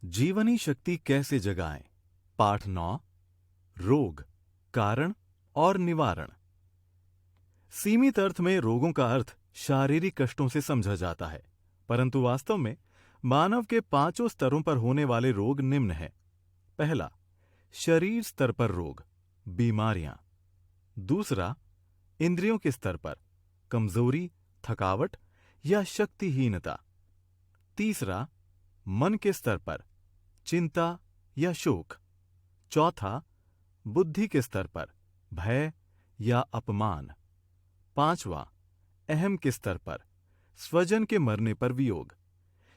जीवनी शक्ति कैसे जगाएं? पाठ 9। रोग, कारण और निवारण। सीमित अर्थ में रोगों का अर्थ शारीरिक कष्टों से समझा जाता है, परंतु वास्तव में मानव के 5 स्तरों पर होने वाले रोग निम्न हैं। पहला, शरीर स्तर पर रोग, बीमारियां। दूसरा, इंद्रियों के स्तर पर, कमजोरी, थकावट या शक्तिहीनता। तीसरा, मन के स्तर पर, चिंता या शोक। चौथा, बुद्धि के स्तर पर, भय या अपमान। पांचवा, अहम के स्तर पर, स्वजन के मरने पर वियोग।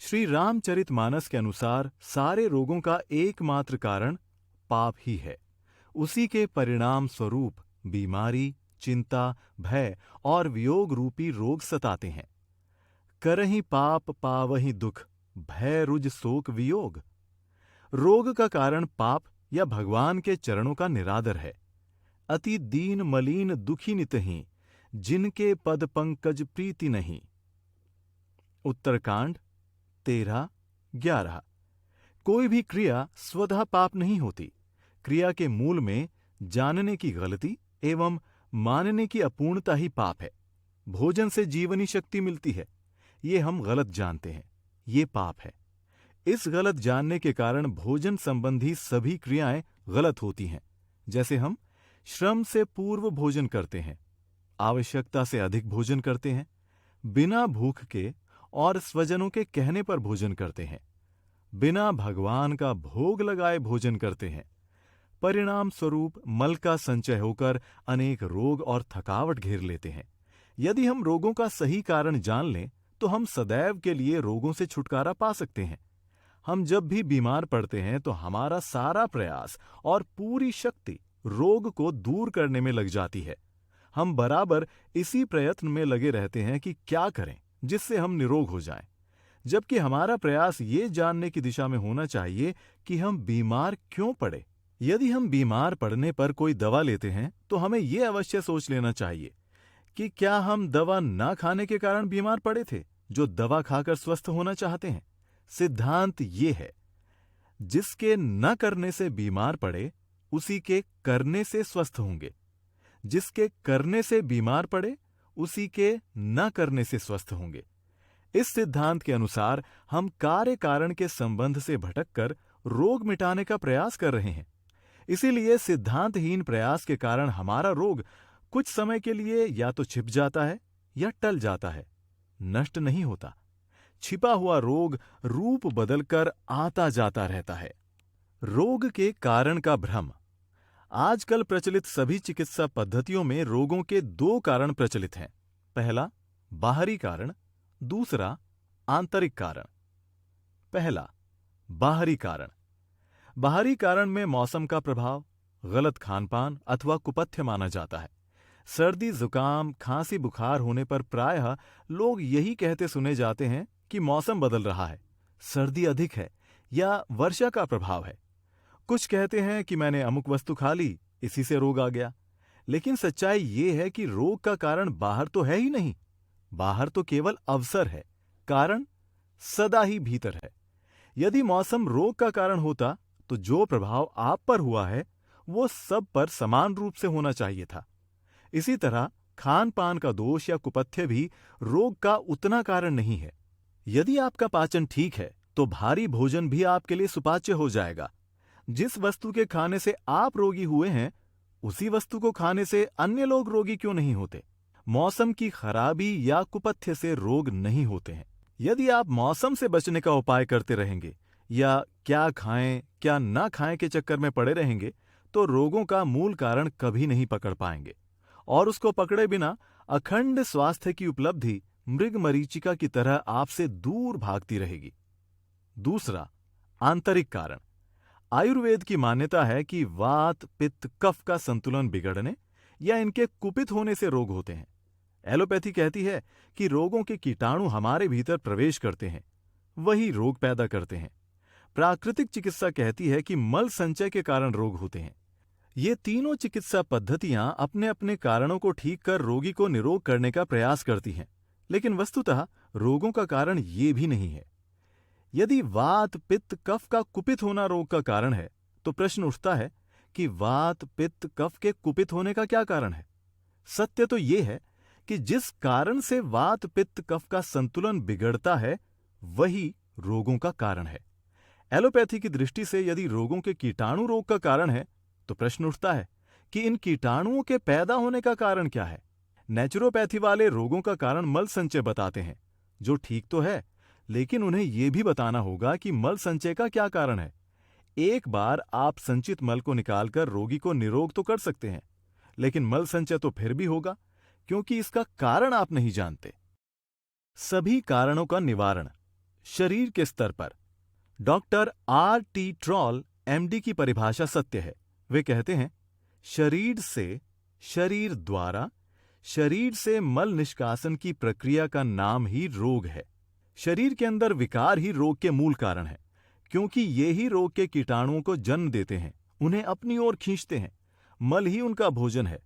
श्री रामचरितमानस के अनुसार सारे रोगों का एकमात्र कारण पाप ही है। उसी के परिणाम स्वरूप बीमारी, चिंता, भय और वियोग रूपी रोग सताते हैं। करहि पाप पावहि दुख, भय रुज शोक वियोग। रोग का कारण पाप या भगवान के चरणों का निरादर है। अति दीन मलीन दुखी नितहि, जिनके पद पंकज प्रीति नहीं। उत्तरकांड 13:11। कोई भी क्रिया स्वतः पाप नहीं होती। क्रिया के मूल में जानने की गलती एवं मानने की अपूर्णता ही पाप है। भोजन से जीवनी शक्ति मिलती है, ये हम गलत जानते हैं, ये पाप है। इस गलत जानने के कारण भोजन संबंधी सभी क्रियाएं गलत होती हैं। जैसे हम श्रम से पूर्व भोजन करते हैं, आवश्यकता से अधिक भोजन करते हैं, बिना भूख के और स्वजनों के कहने पर भोजन करते हैं, बिना भगवान का भोग लगाए भोजन करते हैं। परिणाम स्वरूप मल का संचय होकर अनेक रोग और थकावट घेर लेते हैं। यदि हम रोगों का सही कारण जान लें तो हम सदैव के लिए रोगों से छुटकारा पा सकते हैं। हम जब भी बीमार पड़ते हैं तो हमारा सारा प्रयास और पूरी शक्ति रोग को दूर करने में लग जाती है। हम बराबर इसी प्रयत्न में लगे रहते हैं कि क्या करें जिससे हम निरोग हो जाएं, जबकि हमारा प्रयास ये जानने की दिशा में होना चाहिए कि हम बीमार क्यों पड़े। यदि हम बीमार पड़ने पर कोई दवा लेते हैं तो हमें यह अवश्य सोच लेना चाहिए कि क्या हम दवा न खाने के कारण बीमार पड़े थे, जो दवा खाकर स्वस्थ होना चाहते हैं। सिद्धांत ये है, जिसके न करने से बीमार पड़े उसी के करने से स्वस्थ होंगे, जिसके करने से बीमार पड़े उसी के न करने से स्वस्थ होंगे। इस सिद्धांत के अनुसार हम कार्य कारण के संबंध से भटककर रोग मिटाने का प्रयास कर रहे हैं। इसीलिए सिद्धांतहीन प्रयास के कारण हमारा रोग कुछ समय के लिए या तो छिप जाता है या टल जाता है, नष्ट नहीं होता। छिपा हुआ रोग रूप बदलकर आता जाता रहता है। रोग के कारण का भ्रम। आजकल प्रचलित सभी चिकित्सा पद्धतियों में रोगों के 2 कारण प्रचलित हैं। पहला, बाहरी कारण, दूसरा, आंतरिक कारण। पहला, बाहरी कारण। बाहरी कारण में मौसम का प्रभाव, गलत खानपान अथवा कुपथ्य माना जाता है। सर्दी, जुकाम, खांसी, बुखार होने पर प्रायः लोग यही कहते सुने जाते हैं कि मौसम बदल रहा है, सर्दी अधिक है या वर्षा का प्रभाव है। कुछ कहते हैं कि मैंने अमुक वस्तु खा ली, इसी से रोग आ गया। लेकिन सच्चाई ये है कि रोग का कारण बाहर तो है ही नहीं। बाहर तो केवल अवसर है, कारण सदा ही भीतर है। यदि मौसम रोग का कारण होता तो जो प्रभाव आप पर हुआ है वो सब पर समान रूप से होना चाहिए था। इसी तरह खान पान का दोष या कुपथ्य भी रोग का उतना कारण नहीं है। यदि आपका पाचन ठीक है तो भारी भोजन भी आपके लिए सुपाच्य हो जाएगा। जिस वस्तु के खाने से आप रोगी हुए हैं, उसी वस्तु को खाने से अन्य लोग रोगी क्यों नहीं होते? मौसम की खराबी या कुपथ्य से रोग नहीं होते हैं। यदि आप मौसम से बचने का उपाय करते रहेंगे या क्या खाएं क्या ना खाएं के चक्कर में पड़े रहेंगे तो रोगों का मूल कारण कभी नहीं पकड़ पाएंगे और उसको पकड़े बिना अखंड स्वास्थ्य की उपलब्धि मृग मरीचिका की तरह आपसे दूर भागती रहेगी। दूसरा, आंतरिक कारण। आयुर्वेद की मान्यता है कि वात, पित्त, कफ का संतुलन बिगड़ने या इनके कुपित होने से रोग होते हैं। एलोपैथी कहती है कि रोगों के कीटाणु हमारे भीतर प्रवेश करते हैं, वही रोग पैदा करते हैं। प्राकृतिक चिकित्सा कहती है कि मल संचय के कारण रोग होते हैं। ये तीनों चिकित्सा पद्धतियां अपने अपने कारणों को ठीक कर रोगी को निरोग करने का प्रयास करती हैं, लेकिन वस्तुतः रोगों का कारण ये भी नहीं है। यदि वात पित्त कफ का कुपित होना रोग का कारण है, तो प्रश्न उठता है कि वात पित्त कफ के कुपित होने का क्या कारण है। सत्य तो यह है कि जिस कारण से वात पित्त कफ का संतुलन बिगड़ता है वही रोगों का कारण है। एलोपैथी की दृष्टि से यदि रोगों के कीटाणु रोग का कारण है, तो प्रश्न उठता है कि इन कीटाणुओं के पैदा होने का कारण क्या है। नेचुरोपैथी वाले रोगों का कारण मल संचय बताते हैं, जो ठीक तो है, लेकिन उन्हें यह भी बताना होगा कि मल संचय का क्या कारण है। एक बार आप संचित मल को निकालकर रोगी को निरोग तो कर सकते हैं, लेकिन मल संचय तो फिर भी होगा, क्योंकि इसका कारण आप नहीं जानते। सभी कारणों का निवारण शरीर के स्तर पर। Doctor R.T. ट्रॉल MD की परिभाषा सत्य है। वे कहते हैं, शरीर से, शरीर द्वारा, शरीर से मल निष्कासन की प्रक्रिया का नाम ही रोग है। शरीर के अंदर विकार ही रोग के मूल कारण है, क्योंकि ये ही रोग के कीटाणुओं को जन्म देते हैं, उन्हें अपनी ओर खींचते हैं। मल ही उनका भोजन है।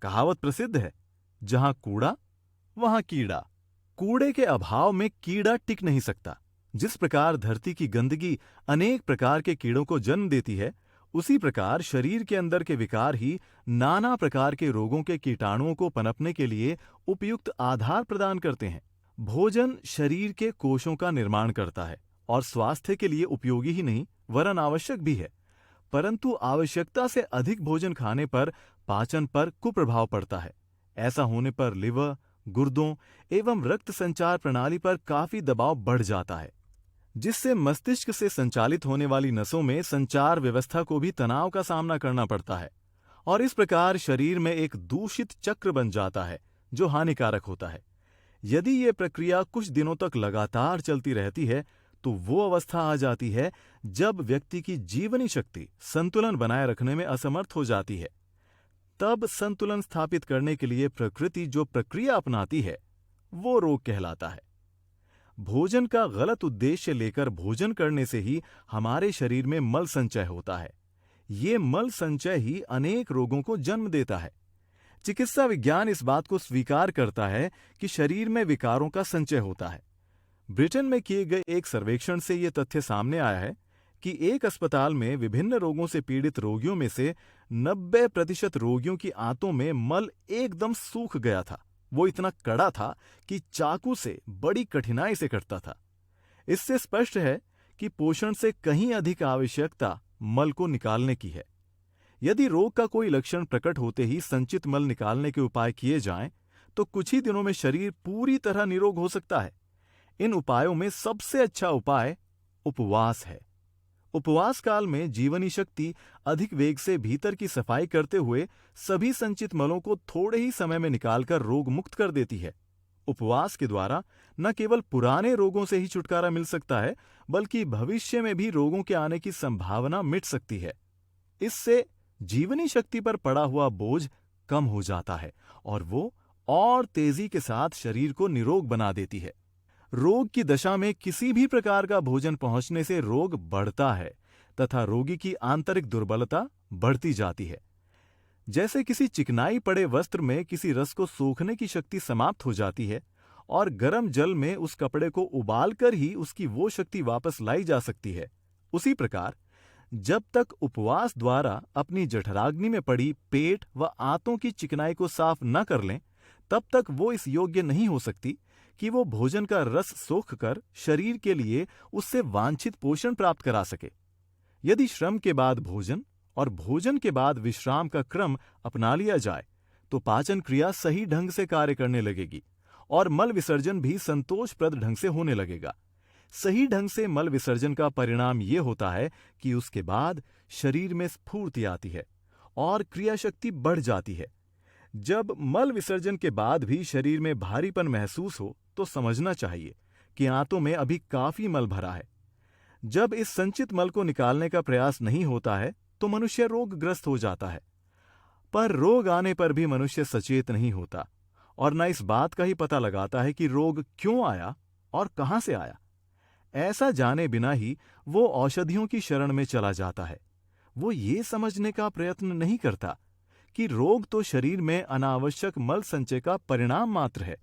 कहावत प्रसिद्ध है, जहां कूड़ा वहां कीड़ा। कूड़े के अभाव में कीड़ा टिक नहीं सकता। जिस प्रकार धरती की गंदगी अनेक प्रकार के कीड़ों को जन्म देती है, उसी प्रकार शरीर के अंदर के विकार ही नाना प्रकार के रोगों के कीटाणुओं को पनपने के लिए उपयुक्त आधार प्रदान करते हैं। भोजन शरीर के कोशों का निर्माण करता है और स्वास्थ्य के लिए उपयोगी ही नहीं वरन आवश्यक भी है, परंतु आवश्यकता से अधिक भोजन खाने पर पाचन पर कुप्रभाव पड़ता है। ऐसा होने पर लिवर, गुर्दों एवं रक्त संचार प्रणाली पर काफी दबाव बढ़ जाता है, जिससे मस्तिष्क से संचालित होने वाली नसों में संचार व्यवस्था को भी तनाव का सामना करना पड़ता है, और इस प्रकार शरीर में एक दूषित चक्र बन जाता है जो हानिकारक होता है। यदि ये प्रक्रिया कुछ दिनों तक लगातार चलती रहती है, तो वो अवस्था आ जाती है जब व्यक्ति की जीवनी शक्ति संतुलन बनाए रखने में असमर्थ हो जाती है। तब संतुलन स्थापित करने के लिए प्रकृति जो प्रक्रिया अपनाती है, वो रोग कहलाता है। भोजन का गलत उद्देश्य लेकर भोजन करने से ही हमारे शरीर में मल संचय होता है। ये मल संचय ही अनेक रोगों को जन्म देता है। चिकित्सा विज्ञान इस बात को स्वीकार करता है कि शरीर में विकारों का संचय होता है। ब्रिटेन में किए गए एक सर्वेक्षण से यह तथ्य सामने आया है कि एक अस्पताल में विभिन्न रोगों से पीड़ित रोगियों में से 90% रोगियों की आंतों में मल एकदम सूख गया था। वो इतना कड़ा था कि चाकू से बड़ी कठिनाई से कटता था। इससे स्पष्ट है कि पोषण से कहीं अधिक आवश्यकता मल को निकालने की है। यदि रोग का कोई लक्षण प्रकट होते ही संचित मल निकालने के उपाय किए जाएं, तो कुछ ही दिनों में शरीर पूरी तरह निरोग हो सकता है। इन उपायों में सबसे अच्छा उपाय उपवास है। उपवास काल में जीवनी शक्ति अधिक वेग से भीतर की सफाई करते हुए सभी संचित मलों को थोड़े ही समय में निकालकर रोग मुक्त कर देती है। उपवास के द्वारा न केवल पुराने रोगों से ही छुटकारा मिल सकता है, बल्कि भविष्य में भी रोगों के आने की संभावना मिट सकती है। इससे जीवनी शक्ति पर पड़ा हुआ बोझ कम हो जाता है और वो और तेजी के साथ शरीर को निरोग बना देती है। रोग की दशा में किसी भी प्रकार का भोजन पहुंचने से रोग बढ़ता है तथा रोगी की आंतरिक दुर्बलता बढ़ती जाती है। जैसे किसी चिकनाई पड़े वस्त्र में किसी रस को सोखने की शक्ति समाप्त हो जाती है और गर्म जल में उस कपड़े को उबालकर ही उसकी वो शक्ति वापस लाई जा सकती है, उसी प्रकार जब तक उपवास द्वारा अपनी जठराग्नि में पड़ी पेट व आंतों की चिकनाई को साफ न कर लें, तब तक वो इस योग्य नहीं हो सकती कि वो भोजन का रस सोख कर शरीर के लिए उससे वांछित पोषण प्राप्त करा सके। यदि श्रम के बाद भोजन और भोजन के बाद विश्राम का क्रम अपना लिया जाए, तो पाचन क्रिया सही ढंग से कार्य करने लगेगी और मल विसर्जन भी संतोषप्रद ढंग से होने लगेगा। सही ढंग से मल विसर्जन का परिणाम ये होता है कि उसके बाद शरीर में स्फूर्ति आती है और क्रिया शक्ति बढ़ जाती है। जब मल विसर्जन के बाद भी शरीर में भारीपन महसूस हो, तो समझना चाहिए कि आंतों में अभी काफी मल भरा है। जब इस संचित मल को निकालने का प्रयास नहीं होता है, तो मनुष्य रोगग्रस्त हो जाता है। पर रोग आने पर भी मनुष्य सचेत नहीं होता और न इस बात का ही पता लगाता है कि रोग क्यों आया और कहां से आया। ऐसा जाने बिना ही वो औषधियों की शरण में चला जाता है। वो ये समझने का प्रयत्न नहीं करता कि रोग तो शरीर में अनावश्यक मल संचय का परिणाम मात्र है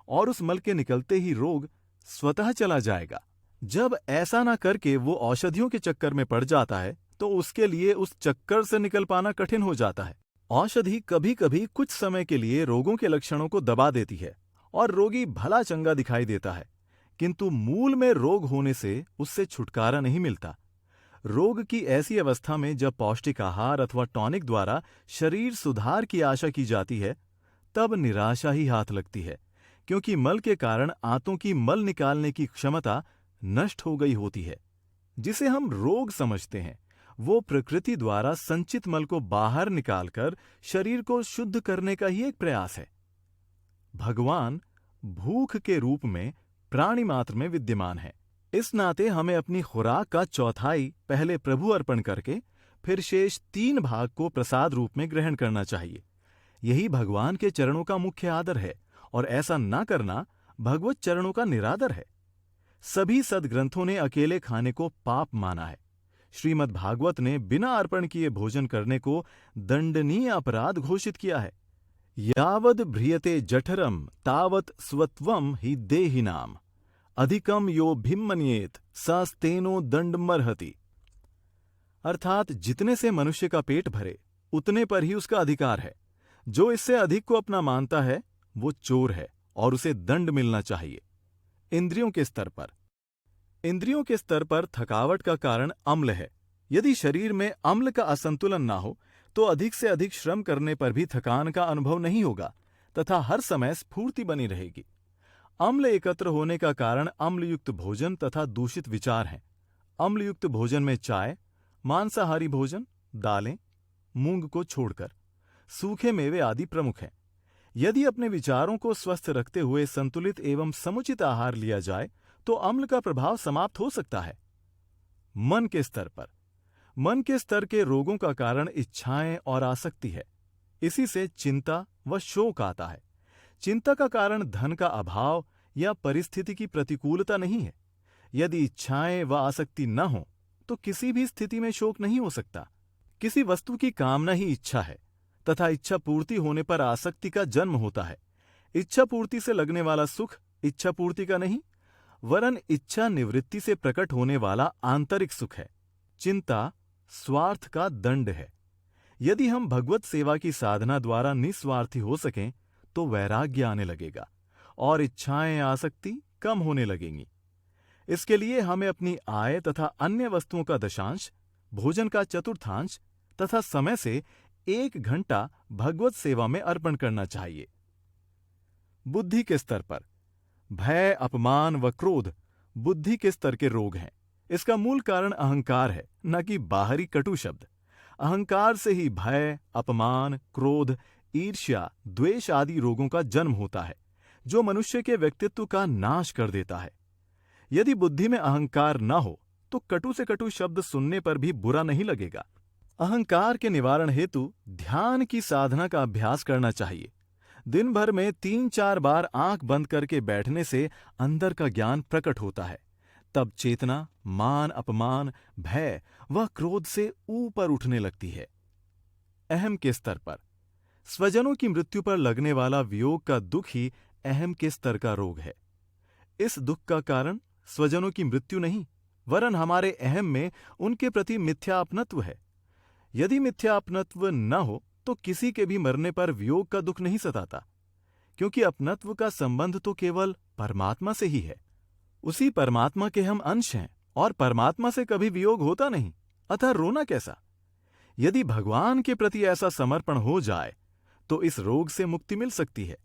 और उस मल के निकलते ही रोग स्वतः चला जाएगा। जब ऐसा ना करके वो औषधियों के चक्कर में पड़ जाता है तो उसके लिए उस चक्कर से निकल पाना कठिन हो जाता है। औषधि कभी कभी कुछ समय के लिए रोगों के लक्षणों को दबा देती है और रोगी भला चंगा दिखाई देता है, किंतु मूल में रोग होने से उससे छुटकारा नहीं मिलता। रोग की ऐसी अवस्था में जब पौष्टिक आहार अथवा टॉनिक द्वारा शरीर सुधार की आशा की जाती है, तब निराशा ही हाथ लगती है, क्योंकि मल के कारण आंतों की मल निकालने की क्षमता नष्ट हो गई होती है। जिसे हम रोग समझते हैं, वो प्रकृति द्वारा संचित मल को बाहर निकालकर शरीर को शुद्ध करने का ही एक प्रयास है। भगवान भूख के रूप में प्राणी मात्र में विद्यमान है। इस नाते हमें अपनी खुराक का चौथाई पहले प्रभु अर्पण करके फिर शेष 3 भाग को प्रसाद रूप में ग्रहण करना चाहिए। यही भगवान के चरणों का मुख्य आदर है, और ऐसा न करना भगवत चरणों का निरादर है। सभी सद्ग्रंथों ने अकेले खाने को पाप माना है। श्रीमद् भागवत ने बिना अर्पण किए भोजन करने को दंडनीय अपराध घोषित किया है। यावद भ्रियते जठरम तावत स्वत्वम ही देहिनाम, अधिकम यो भिमन्येत सास्तेनो दंडमर्हति। अर्थात जितने से मनुष्य का पेट भरे उतने पर ही उसका अधिकार है। जो इससे अधिक को अपना मानता है वो चोर है और उसे दंड मिलना चाहिए। इंद्रियों के स्तर पर थकावट का कारण अम्ल है। यदि शरीर में अम्ल का असंतुलन ना हो तो अधिक से अधिक श्रम करने पर भी थकान का अनुभव नहीं होगा तथा हर समय स्फूर्ति बनी रहेगी। अम्ल एकत्र होने का कारण अम्लयुक्त भोजन तथा दूषित विचार हैं। अम्लयुक्त भोजन में चाय, मांसाहारी भोजन, दालें, मूंग को छोड़कर सूखे मेवे आदि प्रमुख हैं। यदि अपने विचारों को स्वस्थ रखते हुए संतुलित एवं समुचित आहार लिया जाए तो अम्ल का प्रभाव समाप्त हो सकता है। मन के स्तर के रोगों का कारण इच्छाएं और आसक्ति है। इसी से चिंता व शोक आता है। चिंता का कारण धन का अभाव या परिस्थिति की प्रतिकूलता नहीं है। यदि इच्छाएं व आसक्ति न हो तो किसी भी स्थिति में शोक नहीं हो सकता। किसी वस्तु की कामना ही इच्छा है तथा इच्छा पूर्ति होने पर आसक्ति का जन्म होता है। इच्छा पूर्ति से लगने वाला सुख इच्छा पूर्ति का नहीं, वरन इच्छा निवृत्ति से प्रकट होने वाला आंतरिक सुख है। चिंता स्वार्थ का दंड है। यदि हम भगवत सेवा की साधना द्वारा निस्वार्थी हो सकें तो वैराग्य आने लगेगा और इच्छाएं आसक्ति कम होने लगेंगी। इसके लिए हमें अपनी आय तथा अन्य वस्तुओं का दशांश, भोजन का चतुर्थांश तथा समय से 1 घंटा भगवत सेवा में अर्पण करना चाहिए। बुद्धि के स्तर पर भय, अपमान व क्रोध बुद्धि के स्तर के रोग हैं। इसका मूल कारण अहंकार है, न कि बाहरी कटु शब्द। अहंकार से ही भय, अपमान, क्रोध, ईर्ष्या, द्वेष आदि रोगों का जन्म होता है, जो मनुष्य के व्यक्तित्व का नाश कर देता है। यदि बुद्धि में अहंकार न हो तो कटु से कटु शब्द सुनने पर भी बुरा नहीं लगेगा। अहंकार के निवारण हेतु ध्यान की साधना का अभ्यास करना चाहिए। दिन भर में 3-4 बार आंख बंद करके बैठने से अंदर का ज्ञान प्रकट होता है। तब चेतना मान, अपमान, भय व क्रोध से ऊपर उठने लगती है। अहम के स्तर पर स्वजनों की मृत्यु पर लगने वाला वियोग का दुख ही अहम के स्तर का रोग है। इस दुख का कारण स्वजनों की मृत्यु नहीं, वरन हमारे अहम में उनके प्रति मिथ्या अपनत्व है। यदि मिथ्या अपनत्व न हो तो किसी के भी मरने पर वियोग का दुख नहीं सताता, क्योंकि अपनत्व का संबंध तो केवल परमात्मा से ही है। उसी परमात्मा के हम अंश हैं और परमात्मा से कभी वियोग होता नहीं, अतः रोना कैसा। यदि भगवान के प्रति ऐसा समर्पण हो जाए तो इस रोग से मुक्ति मिल सकती है।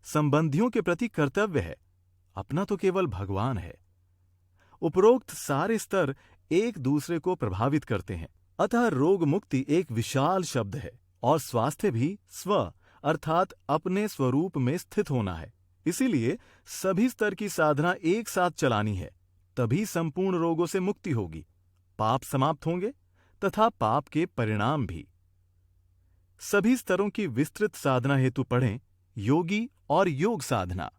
संबंधियों के प्रति कर्तव्य है, अपना तो केवल भगवान है। उपरोक्त सारे स्तर एक दूसरे को प्रभावित करते हैं, अतः रोग मुक्ति एक विशाल शब्द है और स्वास्थ्य भी स्व अर्थात अपने स्वरूप में स्थित होना है। इसीलिए सभी स्तर की साधना एक साथ चलानी है, तभी संपूर्ण रोगों से मुक्ति होगी, पाप समाप्त होंगे तथा पाप के परिणाम भी। सभी स्तरों की विस्तृत साधना हेतु पढ़ें योगी और योग साधना।